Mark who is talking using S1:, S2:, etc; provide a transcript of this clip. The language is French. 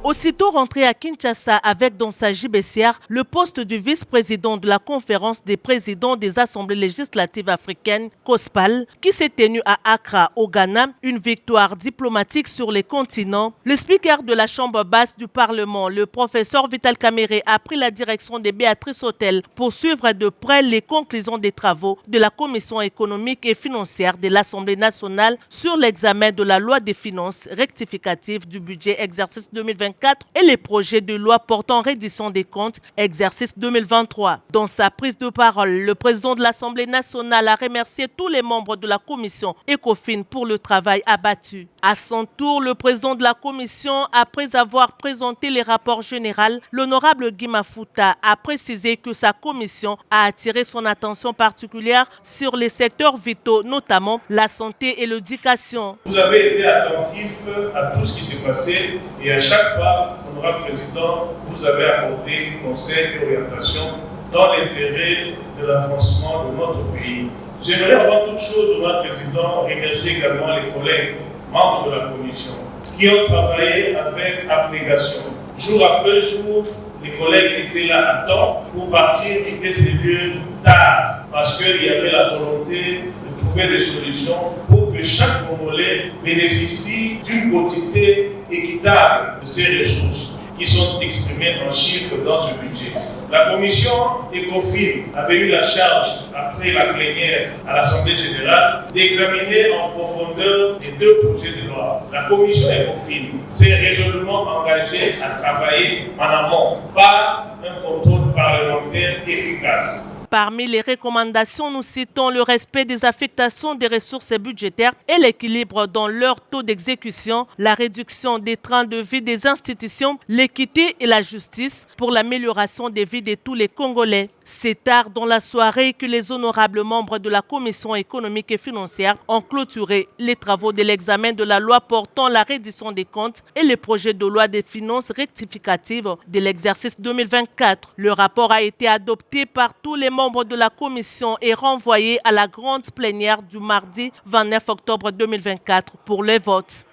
S1: Aussitôt rentré à Kinshasa avec dans sa gibecière le poste du vice-président de la conférence des présidents des assemblées législatives africaines, COSPAL, qui s'est tenue à Accra, au Ghana, une victoire diplomatique sur les continents. Le speaker de la Chambre basse du Parlement, le professeur Vital Kamerhe, a pris la direction de Béatrice Autel pour suivre de près les conclusions des travaux de la Commission économique et financière de l'Assemblée nationale sur l'examen de la loi des finances rectificative du budget exercice 2024 et les projets de loi portant reddition des comptes exercice 2023. Dans sa prise de parole, le président de l'Assemblée nationale a remercié tous les membres de la commission ECOFIN pour le travail abattu. À son tour, le président de la commission, après avoir présenté les rapports généraux, l'honorable Guy Mafuta a précisé que sa commission a attiré son attention particulière sur les secteurs vitaux, notamment la santé et l'éducation.
S2: Vous avez été attentif à tout ce qui s'est passé et à chaque fois, honorable président, vous avez apporté conseils et orientations dans l'intérêt de l'avancement de notre pays. J'aimerais avant toute chose, honorable président, remercier également les collègues membres de la commission qui ont travaillé avec abnégation. Jour après jour, les collègues étaient là à temps pour partir quitter ces lieux tard parce qu'il y avait la volonté de trouver des solutions pour que chaque Congolais bénéficie d'une quantité équitable de ces ressources qui sont exprimées en chiffres dans ce budget. La commission ECOFIN avait eu la charge, après la plénière à l'Assemblée générale, d'examiner en profondeur les deux projets de loi. La commission ECOFIN s'est résolument engagée à travailler en amont par un contrôle parlementaire efficace.
S1: Parmi les recommandations, nous citons le respect des affectations des ressources budgétaires et l'équilibre dans leur taux d'exécution, la réduction des trains de vie des institutions, l'équité et la justice pour l'amélioration des vies de tous les Congolais. C'est tard dans la soirée que les honorables membres de la Commission économique et financière ont clôturé les travaux de l'examen de la loi portant la reddition des comptes et le projet de loi des finances rectificatives de l'exercice 2024. Le rapport a été adopté par tous les membres de la commission et renvoyé à la grande plénière du mardi 29 octobre 2024 pour le vote.